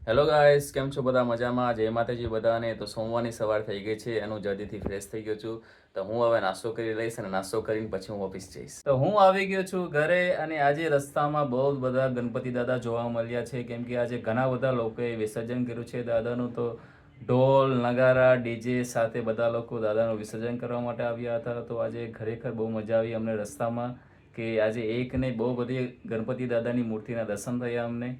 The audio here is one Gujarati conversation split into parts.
હેલો ગાઈસ, કેમ છો બધા? મજામાં? જય માતાજી બધાને. તો સોમવારની સવાર થઈ ગઈ છે, એનું જલ્દીથી ફ્રેશ થઈ ગયો છું. તો હું હવે નાસ્તો કરી લઈશ અને નાસ્તો કરીને પછી હું ઓફિસ જઈશ. તો હું આવી ગયો છું ઘરે અને આજે રસ્તામાં બહુ જ બધા ગણપતિ દાદા જોવા મળ્યા છે, કેમ કે આજે ઘણા બધા લોકોએ વિસર્જન કર્યું છે દાદાનું. તો ઢોલ નગારા ડીજે સાથે બધા લોકો દાદાનું વિસર્જન કરવા માટે આવ્યા હતા. તો આજે ખરેખર બહુ મજા આવી અમને રસ્તામાં, કે આજે એક નહીં બહુ બધી ગણપતિ દાદાની મૂર્તિના દર્શન થયા અમને.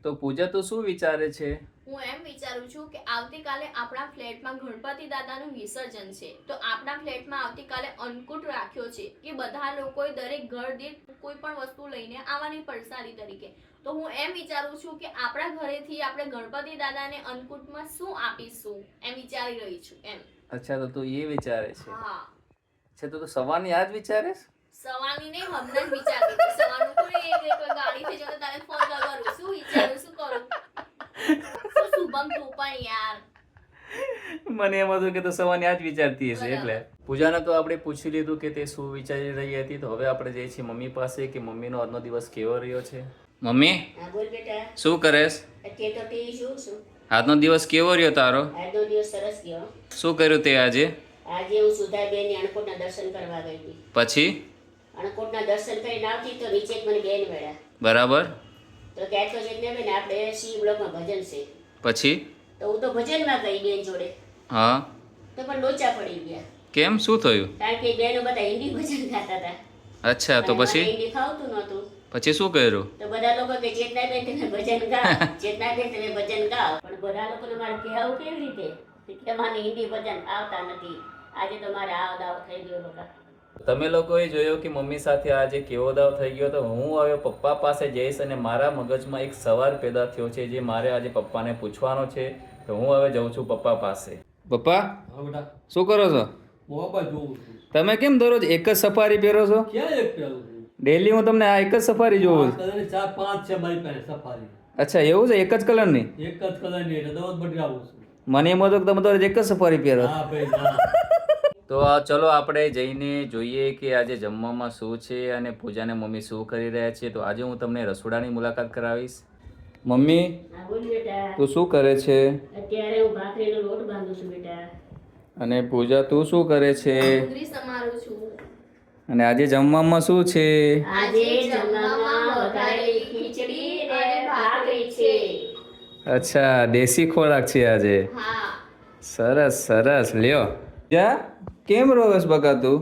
તો પૂજા તો શું વિચારે છે? હું એમ વિચારું છું કે આવતીકાલે આપણા ફ્લેટમાં ગણપતિ દાદાનું વિસર્જન છે, તો આપણા ફ્લેટમાં આવતીકાલે અન્નકૂટ રાખ્યો છે કે બધા લોકોએ દરેક ઘર દીઠ કોઈ પણ વસ્તુ લઈને આવવાની પ્રસાદી તરીકે. તો હું એમ વિચારું છું કે આપણા ઘરેથી આપણે ગણપતિ દાદાને અન્નકૂટમાં શું આપીશું એમ વિચારી રહી છું એમ. અચ્છા, તો તું એ વિચારે છે? હા. અચ્છા, તો તું સવારની આ જ વિચારે છે? સવારની નહીં, હમણાં જ વિચારતી હતી. સવારનું કોઈ એક ગાડીથી જતો તારે ફોન કરું શું વિચારું શું કરું. શું શુભમ તું પણ યાર. મને એમ હતું કે તો સવારની આ જ વિચારતી હશે એટલે. પૂજાને તો આપણે પૂછી લીધું કે તે શું વિચારી રહી હતી. તો હવે આપણે જઈએ છીએ મમ્મી પાસે કે મમ્મીનો આજનો દિવસ કેવો રહ્યો છે. મમ્મી, બોલ બેટા. શું કરેશ? અત્યારે તો ટીવી જોઉં છું. આજનો દિવસ કેવો રહ્યો તારો? આજનો દિવસ સરસ ગયો. શું કર્યું તે આજે? આજે હું સુધાબેનની અણકોટના દર્શન કરવા ગઈ હતી. પછી? અણકોટના દર્શન કરીને આવતી તો નીચે જ મને બેન મળ્યા. બરાબર. તો કહેતો છે કે બેન આપણે સી બ્લોકમાં ભજન છે. પછી? તો હું તો ભજનમાં ગઈ બેન જોડે. હા. તો પણ લોચા પડી ગયા. કેમ, શું થયું? કારણ કે બેનો બધા હિન્દી ભજન ગાતા હતા. અચ્છા, તો અને મને પછી? હિન્દી ફાવતું નહોતું. પછી શું કર્યું? તો બધા લોકો કે ચેતનાબેન તમે ભજન ગાઓ, ચેતનાબેન તમે ભજન ગાઓ. પણ બધા લોકોને મારે કહેવું કેવી રીતે કે મને હિન્દી ભજન આવતા નથી. આજે તો મારે આવ દાવ થઈ ગયો લોકો. તમે લોકોએ જોયો કે મમ્મી સાથે આજે કેવો દાવ થઈ ગયો. તો હું હવે પપ્પા પાસે જઈશ અને મારા મગજમાં એક સવાલ પેદા થયો છે જે મારે આજે પપ્પાને પૂછવાનો છે. તો હું હવે જઉં છું પપ્પા પાસે. પપ્પા, હા બેટા, શું કરો છો? મોબાઈલ જોઉં છું. તમે કેમ દરરોજ એક જ સફારી પહેરો છો? ક્યાં એક પહેરું છું? ડેલી હું તમને આ એક જ સફારી જોઉં છું. કલરની 4-5 છે મારી પાસે સફારી. અચ્છા, એવું છે? એક જ કલરની? એક જ કલરની એટલે દરરોજ બદલાવું છું. મને એમ હતું કે તમે દરરોજ એક જ સફારી પહેરો. હા ભાઈ ના. તો ચલો આપણે જઈને જોઈએ કે આજે જમવામાં શું છે અને પૂજાને મમ્મી શું કરી રહ્યા છે. તો આજે હું તમને રસોડાની મુલાકાત કરાવીશ. મમ્મી, હા બોલ બેટા. તું શું કરે છે? અત્યારે હું ભાખરીનો લોટ બાંધું છું બેટા. અને પૂજા તું શું કરે છે? ડુંગળી સમારું છું. અને આજે જમવામાં શું છે? આજે જમવામાં વઘારેલી ખીચડી અને ભાખરી છે. અચ્છા, દેશી ખોરાક છે આજે. હા. સરસ સરસ. લ્યો જા, કેમ રોવેશ બકા તું?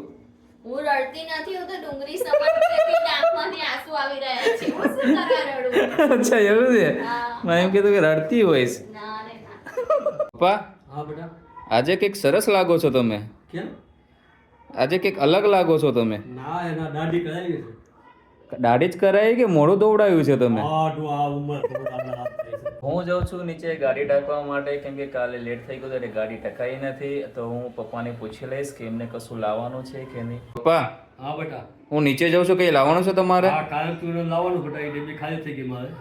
હું રડતી નથી, હું તો ડુંગળી સમારું છું એટલે આંખમાંથી આંસુ આવી રહ્યા છે. હું શું કરવા રડું? અચ્છા, એવું છે? હા. મેં એમ કીધું કે રડતી હોઈશ. ના રે ના. પપ્પા, હા બેટા. આજે કંઈક સરસ લાગો છો તમે. કેમ? આજે કંઈક અલગ લાગો છો તમે. ના એના દાઢી કરાવી છે. દાઢી જ કરાવી કે મોઢું દોવડાવ્યું છે તમે? આ ઉંમર થોડું લાંબુ થાય છે. હું જાઉં છું નીચે ગાડી ટાંકવા માટે, કેમ કે કાલે લેટ થઈ ગયું એટલે ગાડી ટકાઈ નથી. તો હું પપ્પાને પૂછી લઈશ કે એમને કશું લાવવાનું છે કે નહીં. પપ્પા, હા બેટા. હું નીચે જાઉં છું, કંઈ લાવવાનું છે તમારે? હા કાલે તું લાવવાનું બેટા, એ ડબ્બી ખાલી થઈ ગઈ મારે.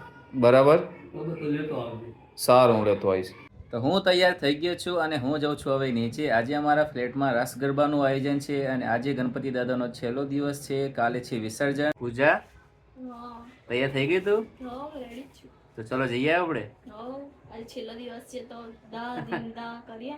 બરાબર, બરાબર, તો લેતો આવજે. સારું, હું લેતો આવીશ. તો હું તૈયાર થઈ ગયો છું અને હું જાઉં છું હવે નીચે. આજે અમારા ફ્લેટમાં રાસ ગરબાનું આયોજન છે અને આજે ગણપતિ દાદાનો છેલ્લો દિવસ છે. કાલે છે વિસર્જન. પૂજા, હા. તૈયાર થઈ ગઈ તું? હો, રેડી છું. તો ચલો જઈએ આપણે. હો, આજે છેલ્લો દિવસ છે તો દા દિન દા કરીએ.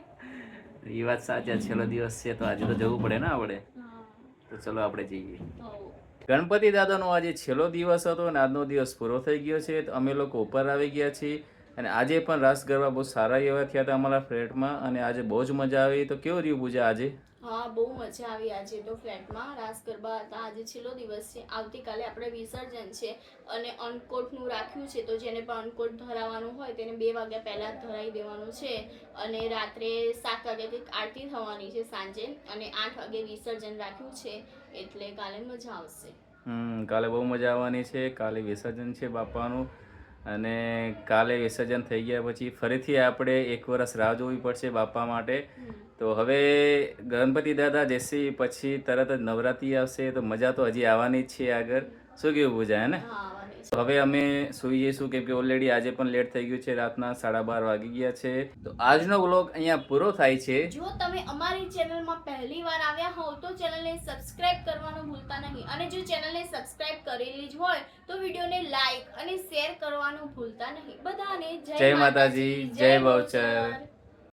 એ વાત સાચી, છેલ્લો દિવસ છે તો આજે તો જવું પડે ને આપણે. હા. તો ચલો આપણે જઈએ. હો. ગણપતિ દાદાનો આજે છેલ્લો દિવસ હતો અને આજનો દિવસ પૂરો થઈ ગયો છે. તો અમે લોકો ઉપર આવી ગયા છીએ અને આજે પણ રાસ ગરબા બહુ સારા એવા થયા હતા અમારા ફ્લેટમાં અને આજે બહુ જ મજા આવી. તો કેવું રહ્યું પૂજા આજે? હા, બહુ મજા આવી આજે તો ફ્લેટમાં. રાસ ગરબા હતા, આજે છેલ્લો દિવસ છે. આવતીકાલે આપણે વિસર્જન છે અને અન્નકોટનું રાખ્યું છે, તો જેને પણ અન્નકોટ ધરાવવાનું હોય તેને 2 વાગ્યા પહેલાં જ ધરાવી દેવાનું છે અને રાત્રે 7 વાગ્યાથી આરતી થવાની છે સાંજે અને 8 વાગે વિસર્જન રાખ્યું છે, એટલે કાલે મજા આવશે. કાલે બહુ મજા આવવાની છે. કાલે વિસર્જન છે બાપાનું અને કાલે વિસર્જન થઈ ગયા પછી ફરીથી આપણે 1 વર્ષ રાહ જોવી પડશે બાપા માટે. તો હવે ગણપતિ દાદા જશે પછી તરત જ નવરાત્રિ આવશે, તો મજા તો હજી આવવાની જ છે આગળ. શું કેવું પૂજા, હે ને? હા, આવવાની છે. હવે અમે સુઈ જઈશું કેમ કે ઓલરેડી આજે પણ લેટ થઈ ગયું છે, રાતના 12:30 વાગી ગયા છે. તો આજનો વ્લોગ અહીંયા પૂરો થાય છે. જો તમે અમારી ચેનલમાં પહેલી વાર આવ્યા હોવ તો ચેનલને સબસ્ક્રાઇબ કરવાનું ભૂલતા નહીં, અને જો ચેનલને સબસ્ક્રાઇબ કરેલી જ હોય તો વિડીયોને લાઈક અને શેર કરવાનું ભૂલતા નહીં. બધાને જય માતાજી, જય બહુચર.